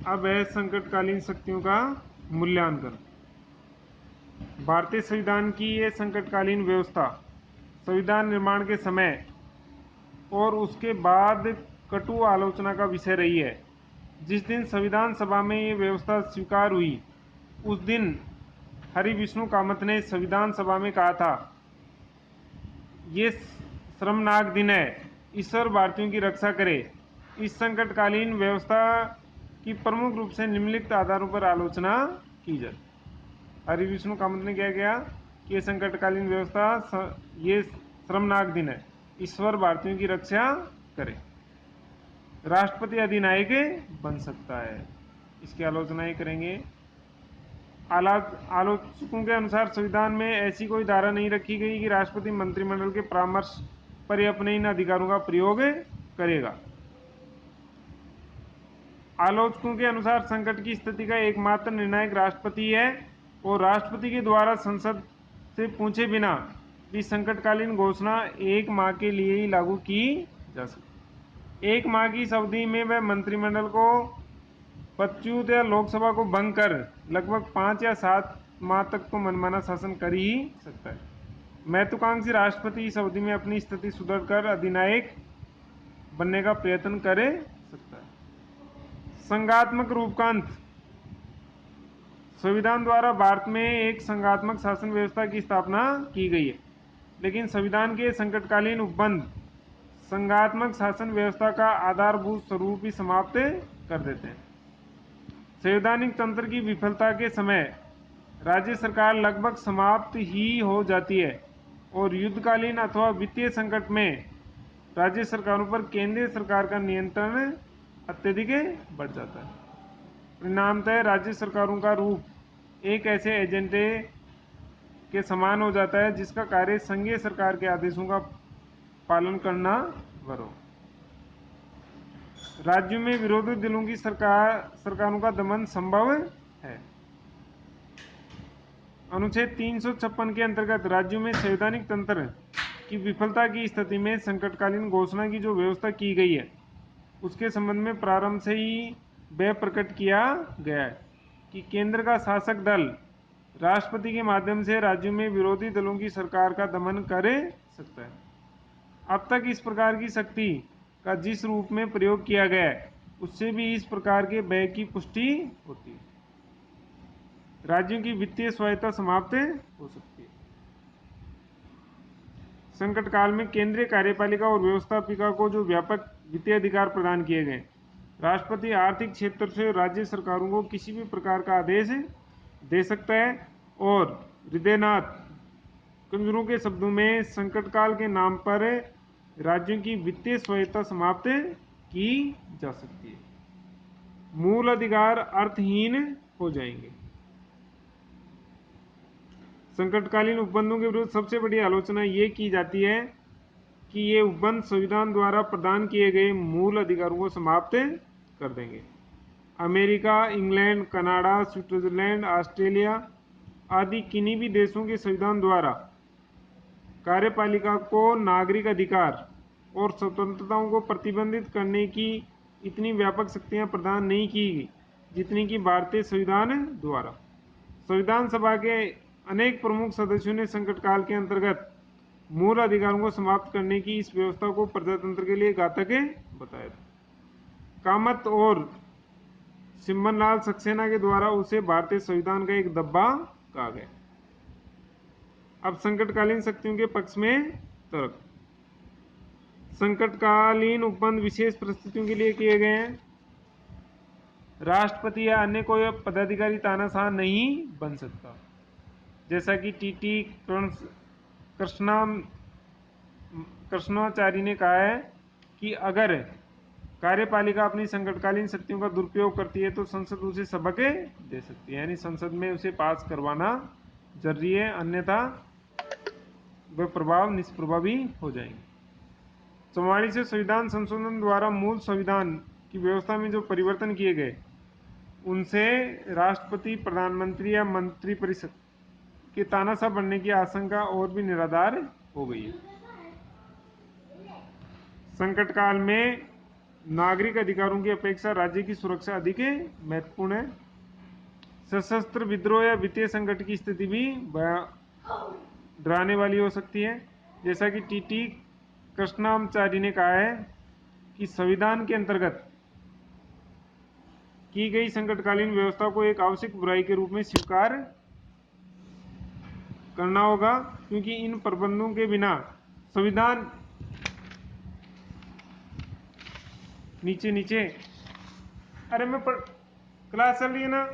अब है संकटकालीन शक्तियों का मूल्यांकन। भारतीय संविधान की ये संकटकालीन व्यवस्था संविधान निर्माण के समय और उसके बाद कटु आलोचना का विषय रही है। जिस दिन संविधान सभा में ये व्यवस्था स्वीकार हुई, उस दिन हरि विष्णु कामत ने संविधान सभा में कहा था, ये श्रमनाक दिन है, ईश्वर भारतीयों की रक्षा करे। इस संकटकालीन व्यवस्था की प्रमुख रूप से निम्नलिखित आधारों पर आलोचना की जाए। हरि विष्णु कामत ने क्या किया कि ये संकटकालीन व्यवस्था ये श्रमनाक दिन है, ईश्वर भारतीयों की रक्षा करे। राष्ट्रपति अधिनायक बन सकता है, इसकी आलोचना ही करेंगे। आलोचकों के अनुसार संविधान में ऐसी कोई धारा नहीं रखी गई कि राष्ट्रपति मंत्रिमंडल के परामर्श पर ही अपने इन अधिकारों का प्रयोग करेगा। आलोचकों के अनुसार संकट की स्थिति का एकमात्र निर्णायक राष्ट्रपति है और राष्ट्रपति के द्वारा संसद से पूछे बिना भी संकटकालीन घोषणा 1 माह के लिए ही लागू की जा सकती है। 1 माह की इस अवधि में वह मंत्रिमंडल को पदच्युत या लोकसभा को भंग कर लगभग 5 या 7 माह तक तो मनमाना शासन कर ही सकता है। महत्वाकांक्षी राष्ट्रपति इस अवधि में अपनी स्थिति सुधारकर अधिनायक बनने का प्रयत्न कर सकता है। संघात्मक रूप का अंत। संविधान द्वारा भारत में एक संघात्मक शासन व्यवस्था की स्थापना की गई है, लेकिन संविधान के संकटकालीन उपबंध संघात्मक शासन व्यवस्था का आधारभूत स्वरूप ही समाप्त कर देते हैं। संवैधानिक तंत्र की विफलता के समय राज्य सरकार लगभग समाप्त ही हो जाती है और युद्धकालीन अथवा वित्तीय संकट में राज्य सरकारों पर केंद्रीय सरकार का नियंत्रण अत्यधिक बढ़ जाता है। परिणामतः राज्य सरकारों का रूप एक ऐसे एजेंडे के समान हो जाता है जिसका कार्य संघीय सरकार के आदेशों का पालन करना हो। राज्यों में विरोधी दलों की सरकारों का दमन संभव है। अनुच्छेद 356 के अंतर्गत राज्यों में संवैधानिक तंत्र की विफलता की स्थिति में संकटकालीन घोषणा की जो व्यवस्था की गई है, उसके संबंध में प्रारंभ से ही वह प्रकट किया गया है कि केंद्र का शासक दल राष्ट्रपति के माध्यम से राज्यों में विरोधी दलों की सरकार का दमन कर सकता है। अब तक इस प्रकार की शक्ति का जिस रूप में प्रयोग किया गया है, उससे भी इस प्रकार के व्यय की पुष्टि होती है। राज्यों की वित्तीय स्वायत्तता समाप्त हो सकती है। संकट काल में केंद्रीय कार्यपालिका और व्यवस्थापिका को जो व्यापक वित्तीय अधिकार प्रदान किए गए, राष्ट्रपति आर्थिक क्षेत्र से राज्य सरकारों को किसी भी प्रकार का आदेश दे सकता है और हृदयनाथ कंजरों के शब्दों में संकट काल के नाम पर राज्यों की वित्तीय स्वायत्तता समाप्त की जा सकती है। मूल अधिकार अर्थहीन हो जाएंगे। संकटकालीन उपबंधों के विरुद्ध सबसे बड़ी आलोचना ये की जाती है कि ये उपबंध संविधान द्वारा प्रदान किए गए मूल अधिकारों को समाप्त कर देंगे। America, England, Canada, Switzerland, Australia आदि किन्हीं भी देशों के संविधान द्वारा कार्यपालिका को नागरिक अधिकार और स्वतंत्रताओं को प्रतिबंधित करने की इतनी व्यापक शक्तियां प्रदान नहीं की जितनी कि भारतीय संविधान द्वारा। संविधान सभा के अनेक प्रमुख सदस्यों ने संकट काल के अंतर्गत मूल अधिकारों को समाप्त करने की इस व्यवस्था को प्रजातंत्र के लिए घातक बताया था। कामत और सिम्मनलाल सक्सेना के द्वारा उसे भारतीय संविधान का एक दब्बा कहा गया। अब संकटकालीन शक्तियों के पक्ष में तर्क। संकटकालीन उपबंध विशेष परिस्थितियों के लिए किए गए हैं। राष्ट्रपति या अन्य कोई पदाधिकारी तानाशाह नहीं बन सकता, जैसा कि टीटी कृष्णाचारी ने कहा है कि अगर कार्यपालिका अपनी संकटकालीन शक्तियों का दुरुपयोग करती है तो संसद उसे सबक दे सकती है, यानी संसद में उसे पास करवाना जरूरी है, अन्यथा वह प्रभाव निष्प्रभावी हो जाएंगे। 44वें संविधान संशोधन द्वारा मूल संविधान की व्यवस्था में जो परिवर्तन किए गए, उनसे राष्ट्रपति, प्रधानमंत्री या मंत्रिपरिषद के तानाशाह बनने की आशंका और भी निराधार हो गई है। संकट काल में नागरिक अधिकारों की अपेक्षा राज्य की सुरक्षा अधिक महत्वपूर्ण है। सशस्त्र विद्रोह या वित्तीय संकट की स्थिति भी डराने वाली हो सकती है। जैसा कि टीटी कृष्णामाचारी ने कहा है कि संविधान के अंतर्गत की गई संकटकालीन व्यवस्था को एक आवश्यक बुराई के रूप में स्वीकार करना होगा, क्योंकि इन प्रबंधों के बिना संविधान नीचे नीचे। अरे मैं क्लास चल रही है ना।